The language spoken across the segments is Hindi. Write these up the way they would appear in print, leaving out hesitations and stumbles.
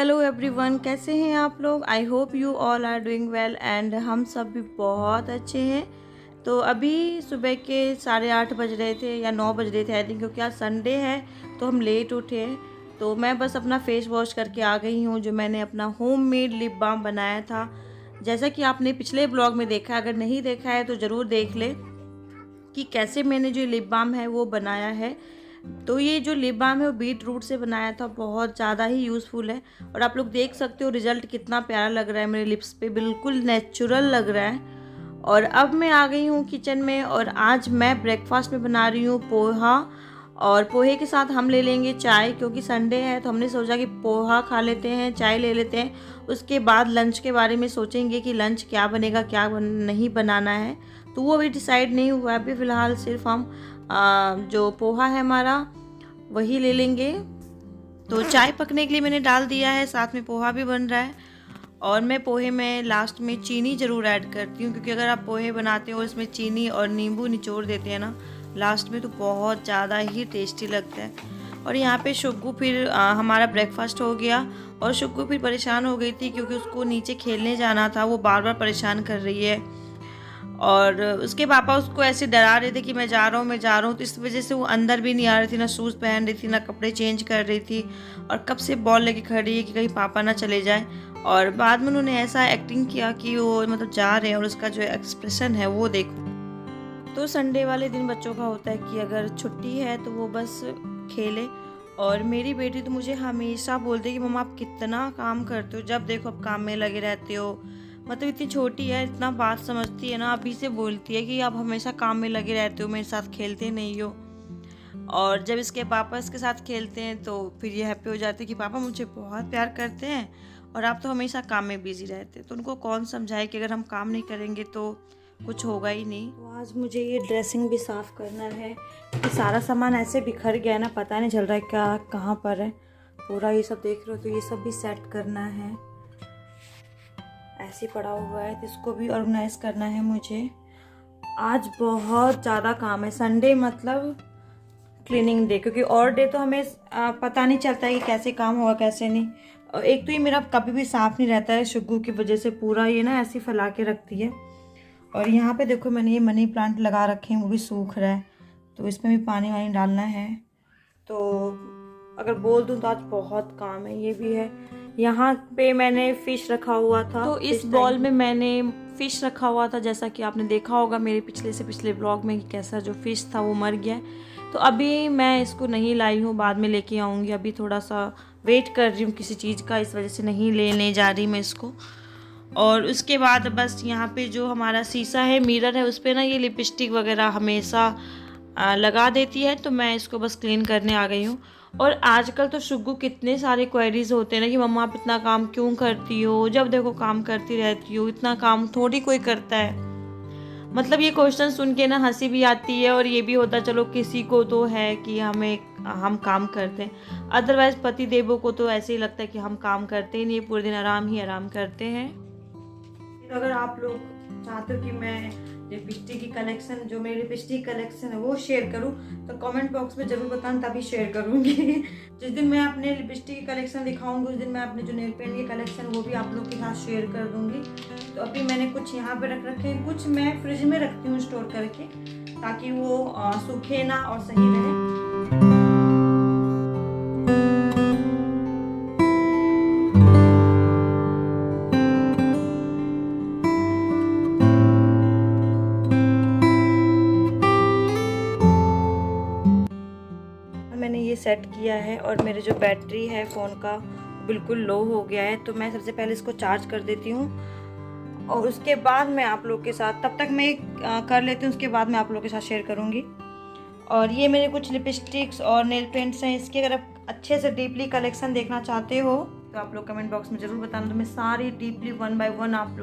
हेलो एवरीवन, कैसे हैं आप लोग। I hope you all are doing well and हम सब भी बहुत अच्छे हैं। तो अभी सुबह के 8:30 बज रहे थे या 9 बज रहे थे आई थिंक, क्योंकि आज संडे है तो हम लेट उठे। तो मैं बस अपना फेस वॉश करके आ गई हूँ, जो मैंने अपना होममेड लिप बाम बनाया था। जैसा कि आपने पिछले ब्लॉग में देखा, अगर नहीं देखा है तो ज़रूर देख ले कि कैसे मैंने जो लिप बाम है वो बनाया है। तो ये जो लिप बाम है वो बीट रूट से बनाया था, बहुत ज़्यादा ही यूज़फुल है। और आप लोग देख सकते हो रिज़ल्ट कितना प्यारा लग रहा है मेरे लिप्स पे, बिल्कुल नेचुरल लग रहा है। और अब मैं आ गई हूँ किचन में और आज मैं ब्रेकफास्ट में बना रही हूँ पोहा। और पोहे के साथ हम ले लेंगे चाय, क्योंकि संडे है तो हमने सोचा कि पोहा खा लेते हैं, चाय ले लेते हैं। उसके बाद लंच के बारे में सोचेंगे कि लंच क्या बनेगा, क्या नहीं बनाना है। तो वो अभी डिसाइड नहीं हुआ है। अभी फ़िलहाल सिर्फ हम जो पोहा है हमारा वही ले लेंगे। तो चाय पकने के लिए मैंने डाल दिया है, साथ में पोहा भी बन रहा है। और मैं पोहे में लास्ट में चीनी ज़रूर ऐड करती हूँ, क्योंकि अगर आप पोहे बनाते हो इसमें चीनी और नींबू निचोड़ देते हैं ना लास्ट में, तो बहुत ज़्यादा ही टेस्टी लगता है। और यहाँ पे शुग्गू फिर हमारा ब्रेकफास्ट हो गया। और शुग्गू फिर परेशान हो गई थी क्योंकि उसको नीचे खेलने जाना था, वो बार बार परेशान कर रही है। और उसके पापा उसको ऐसे डरा रहे थे कि मैं जा रहा हूँ मैं जा रहा हूँ, तो इस वजह से वो अंदर भी नहीं आ रही थी, ना शूज़ पहन रही थी, ना कपड़े चेंज कर रही थी। और कब से बॉल लेके खड़ी है कि कहीं पापा ना चले जाए। और बाद में उन्होंने ऐसा एक्टिंग किया कि वो मतलब जा रहे हैं, और उसका जो एक्सप्रेशन है वो देखो। तो संडे वाले दिन बच्चों का होता है कि अगर छुट्टी है तो वो बस खेले। और मेरी बेटी तो मुझे हमेशा बोलती है कि मम्मा आप कितना काम करते हो, जब देखो आप काम में लगे रहते हो। मतलब इतनी छोटी है, इतना बात समझती है ना, अभी से बोलती है कि आप हमेशा काम में लगे रहते हो, मेरे साथ खेलते नहीं हो। और जब इसके पापा इसके साथ खेलते हैं तो फिर ये हैप्पी हो जाते हैं कि पापा मुझे बहुत प्यार करते हैं और आप तो हमेशा काम में बिजी रहते हैं। तो उनको कौन समझाए कि अगर हम काम नहीं करेंगे तो कुछ होगा ही नहीं। तो आज मुझे ये ड्रेसिंग भी साफ़ करना है, क्योंकि सारा सामान ऐसे बिखर गया ना, पता नहीं चल रहा है क्या कहाँ पर है। पूरा ये सब देख रहे हो, तो ये सब भी सेट करना है। ऐसे पड़ा हुआ है तो इसको भी ऑर्गेनाइज करना है मुझे। आज बहुत ज़्यादा काम है, संडे मतलब क्लीनिंग डे, क्योंकि और डे तो हमें पता नहीं चलता है कि कैसे काम होगा कैसे नहीं। और एक तो ये मेरा कभी भी साफ़ नहीं रहता है शुग्गू की वजह से, पूरा ये ना ऐसे फैला के रखती है। और यहाँ पे देखो मैंने ये मनी प्लांट लगा रखे हैं, वो भी सूख रहा है, तो इसमें भी पानी वानी डालना है। तो अगर बोल दूँ तो आज बहुत काम है। ये भी है, यहाँ पे मैंने फ़िश रखा हुआ था, तो इस बॉल में मैंने फ़िश रखा हुआ था, जैसा कि आपने देखा होगा मेरे पिछले से पिछले ब्लॉग में कि कैसा जो फ़िश था वो मर गया है। तो अभी मैं इसको नहीं लाई हूँ, बाद में लेके आऊँगी। अभी थोड़ा सा वेट कर रही हूँ किसी चीज़ का, इस वजह से नहीं लेने जा रही मैं इसको। और उसके बाद बस यहाँ पे जो हमारा शीशा है, मिरर है, उस पर ना ये लिपस्टिक वगैरह हमेशा लगा देती है, तो मैं इसको बस क्लीन करने आ गई हूँ। और आजकल तो शुग्गू कितने सारे क्वेरीज होते हैं ना कि मम्मा आप इतना काम क्यों करती हो, जब देखो काम करती रहती हो, इतना काम थोड़ी कोई करता है। मतलब ये क्वेश्चन सुन के ना हंसी भी आती है, और ये भी होता चलो किसी को तो है कि हम काम करते हैं, अदरवाइज पति देवों को तो ऐसे ही लगता है कि हम काम करते ही नहीं, पूरे दिन आराम ही आराम करते हैं। तो अगर आप लोग चाहते हो कि मैं लिपस्टिक की कलेक्शन, जो मेरी लिपस्टिक कलेक्शन है वो शेयर करूं, तो कमेंट बॉक्स में जरूर बताना, तभी शेयर करूंगी। जिस दिन मैं अपने लिपस्टिक की कलेक्शन दिखाऊंगी उस दिन मैं अपने जो नेल पेंट की कलेक्शन वो भी आप लोग के साथ शेयर कर दूंगी। तो अभी मैंने कुछ यहाँ पे रख रखे हैं, कुछ मैं फ्रिज में रखती हूँ स्टोर करके, ताकि वो सूखे ना और सही रहे। मैंने ये सेट किया है, और मेरे जो बैटरी है फ़ोन का बिल्कुल लो हो गया है, तो मैं सबसे पहले इसको चार्ज कर देती हूँ। और उसके बाद मैं आप लोग के साथ, तब तक मैं कर लेती हूँ, उसके बाद मैं आप लोग के साथ शेयर करूँगी। और ये मेरे कुछ लिपस्टिक्स और नेल पेंट्स हैं, इसकी अगर आप अच्छे से डीपली कलेक्शन देखना चाहते हो तो आप लोग कमेंट बॉक्स में ज़रूर बताना, तो मैं सारी डीपली 1 बाय 1 आप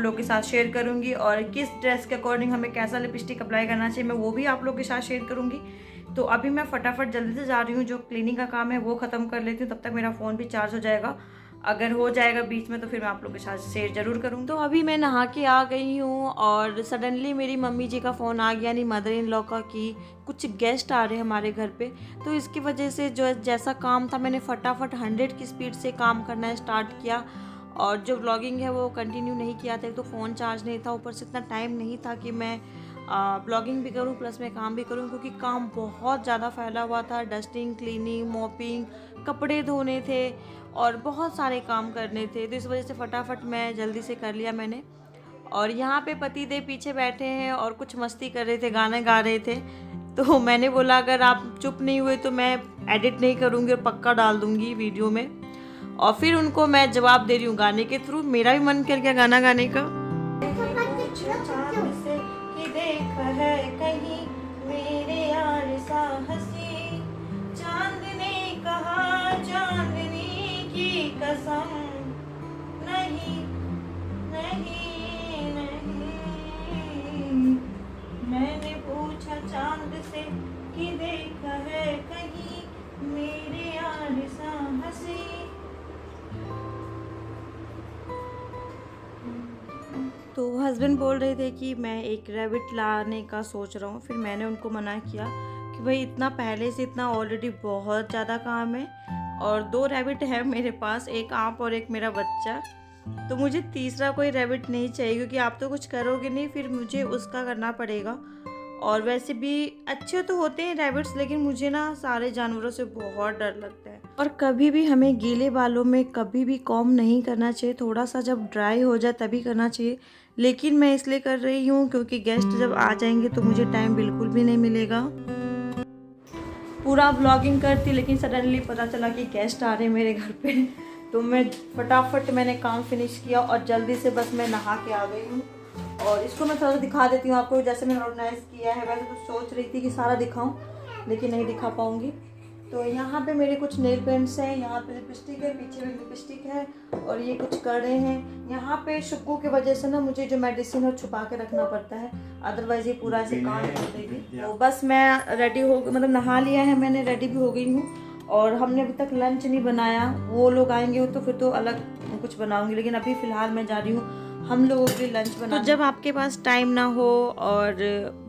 लोग के साथ शेयर करूँगी। और किस ड्रेस के अकॉर्डिंग हमें कैसा लिपस्टिक अप्लाई करना चाहिए मैं वो भी आप लोग के साथ शेयर करूँगी। तो अभी मैं फटाफट जल्दी से जा रही हूँ, जो क्लीनिंग का काम है वो ख़त्म कर लेती हूँ, तब तक मेरा फ़ोन भी चार्ज हो जाएगा। अगर हो जाएगा बीच में तो फिर मैं आप लोगों के साथ शेयर ज़रूर करूँ। तो अभी मैं नहा के आ गई हूँ और सडनली मेरी मम्मी जी का फ़ोन आ गया, यानी मदर इन लॉ का, कि कुछ गेस्ट आ रहे हैं हमारे घर पे। तो इसकी वजह से जो जैसा काम था मैंने फटाफट 100 की स्पीड से काम करना स्टार्ट किया। और जो व्लॉगिंग है वो कंटिन्यू नहीं किया था, तो फ़ोन चार्ज नहीं था, ऊपर से इतना टाइम नहीं था कि मैं ब्लॉगिंग भी करूं प्लस मैं काम भी करूं, क्योंकि काम बहुत ज़्यादा फैला हुआ था। डस्टिंग, क्लीनिंग, मॉपिंग, कपड़े धोने थे और बहुत सारे काम करने थे। तो इस वजह से फटाफट मैं जल्दी से कर लिया मैंने। और यहाँ पे पति देव पीछे बैठे हैं और कुछ मस्ती कर रहे थे, गाने गा रहे थे। तो मैंने बोला अगर आप चुप नहीं हुए तो मैं एडिट नहीं करूँगी और पक्का डाल दूँगी वीडियो में। और फिर उनको मैं जवाब दे रही हूँ गाने के थ्रू। मेरा भी मन कर गया गाना गाने का। देख है कहीं मेरे यार सा हंसी, चांद ने कहा चांदनी की कसम, नहीं नहीं नहीं। मैंने पूछा चांद से कि देख है कहीं मेरे यार सा हंसी। तो हस्बैंड बोल रहे थे कि मैं एक रैबिट लाने का सोच रहा हूँ। फिर मैंने उनको मना किया कि भाई इतना पहले से इतना ऑलरेडी बहुत ज़्यादा काम है और 2 रैबिट है मेरे पास, एक आप और एक मेरा बच्चा। तो मुझे तीसरा कोई रैबिट नहीं चाहिए, क्योंकि आप तो कुछ करोगे नहीं, फिर मुझे उसका करना पड़ेगा। और वैसे भी अच्छे तो होते हैं रैबिट्स, लेकिन मुझे ना सारे जानवरों से बहुत डर लगता है। और कभी भी हमें गीले बालों में कभी भी कॉम्ब नहीं करना चाहिए, थोड़ा सा जब ड्राई हो जाए तभी करना चाहिए। लेकिन मैं इसलिए कर रही हूँ क्योंकि गेस्ट जब आ जाएंगे तो मुझे टाइम बिल्कुल भी नहीं मिलेगा। पूरा व्लॉगिंग करती, लेकिन सडनली पता चला कि गेस्ट आ रहे हैं मेरे घर पे। तो मैं फटाफट मैंने काम फिनिश किया और जल्दी से बस मैं नहा के आ गई हूँ। और इसको मैं थोड़ा सा दिखा देती हूँ आपको, जैसे मैंने ऑर्गेनाइज किया है। वैसे तो सोच रही थी कि सारा दिखाऊं, लेकिन नहीं दिखा पाऊँगी। तो यहाँ पे मेरे कुछ नेल पेंट्स हैं, यहाँ पे लिपस्टिक है, पीछे भी लिपस्टिक है, और ये कुछ कड़े हैं। यहाँ पे शुक्कू की वजह से ना मुझे जो मेडिसिन है छुपा के रखना पड़ता है, अदरवाइज ये पूरा ऐसे काम कर देगी। तो बस मैं रेडी हो, मतलब नहा लिया है मैंने, रेडी भी हो गई हूँ। और हमने अभी तक लंच नहीं बनाया, वो लोग आएंगे तो फिर तो अलग कुछ बनाऊंगी, लेकिन अभी फ़िलहाल मैं जा रही हूँ हम लोगों के लिए लंच बनाना। तो जब आपके पास टाइम ना हो और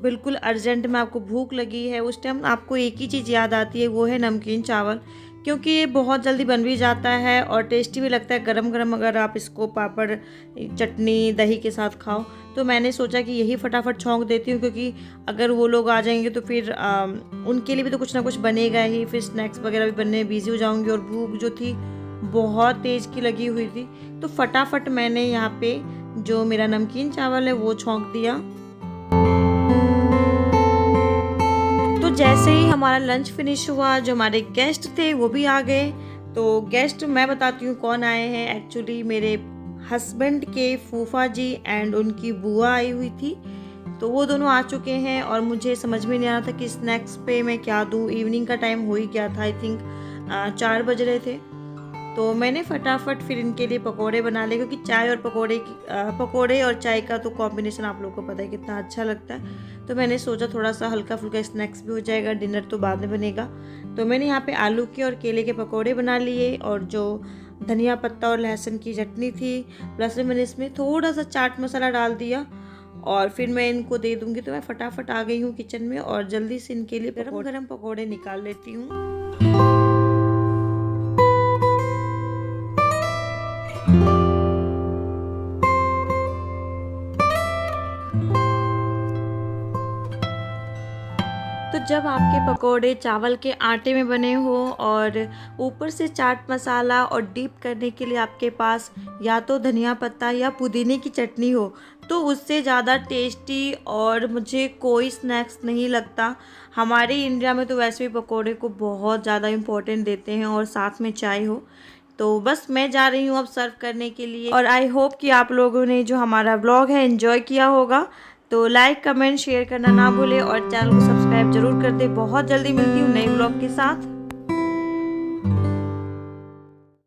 बिल्कुल अर्जेंट में आपको भूख लगी है, उस टाइम आपको एक ही चीज़ याद आती है, वो है नमकीन चावल। क्योंकि ये बहुत जल्दी बन भी जाता है और टेस्टी भी लगता है गरम गरम, अगर आप इसको पापड़, चटनी, दही के साथ खाओ। तो मैंने सोचा कि यही फटाफट छौंक देती हूँ, क्योंकि अगर वो लोग आ जाएंगे तो फिर उनके लिए भी तो कुछ ना कुछ बनेगा ही, फिर स्नैक्स वगैरह भी बनने में बिजी हो जाऊँगी। और भूख जो थी बहुत तेज़ की लगी हुई थी, तो फटाफट मैंने यहाँ पे जो मेरा नमकीन चावल है वो छौंक दिया। तो जैसे ही हमारा लंच फिनिश हुआ, जो हमारे गेस्ट थे वो भी आ गए। तो गेस्ट मैं बताती हूँ कौन आए हैं। एक्चुअली मेरे हस्बैंड के फूफा जी एंड उनकी बुआ आई हुई थी, तो वो दोनों आ चुके हैं। और मुझे समझ में नहीं आ रहा था कि स्नैक्स पे मैं क्या दूँ, इवनिंग का टाइम हो ही गया था, आई थिंक 4 बज रहे थे। तो मैंने फटाफट फिर इनके लिए पकोड़े बना लिए, क्योंकि चाय और पकोड़े और चाय का तो कॉम्बिनेशन आप लोगों को पता है कितना अच्छा लगता है। तो मैंने सोचा थोड़ा सा हल्का फुल्का स्नैक्स भी हो जाएगा, डिनर तो बाद में बनेगा। तो मैंने यहाँ पे आलू के और केले के पकोड़े बना लिए, और जो धनिया पत्ता और लहसुन की चटनी थी, प्लस में मैंने इसमें थोड़ा सा चाट मसाला डाल दिया। और फिर मैं इनको दे दूँगी। तो मैं फटाफट आ गई हूँ किचन में और जल्दी से इनके लिए गरम गरम पकोड़े निकाल लेती हूँ। तो जब आपके पकोड़े चावल के आटे में बने हो और ऊपर से चाट मसाला और डीप करने के लिए आपके पास या तो धनिया पत्ता या पुदीने की चटनी हो, तो उससे ज़्यादा टेस्टी और मुझे कोई स्नैक्स नहीं लगता। हमारे इंडिया में तो वैसे भी पकोड़े को बहुत ज़्यादा इम्पोर्टेंट देते हैं, और साथ में चाय हो। तो बस मैं जा रही हूँ अब सर्व करने के लिए। और आई होप कि आप लोगों ने जो हमारा व्लॉग है एंजॉय किया होगा। तो लाइक, कमेंट, शेयर करना ना भूले और चैनल को सब्सक्राइब जरूर कर दे। बहुत जल्दी मिलती हूँ नए व्लॉग के साथ।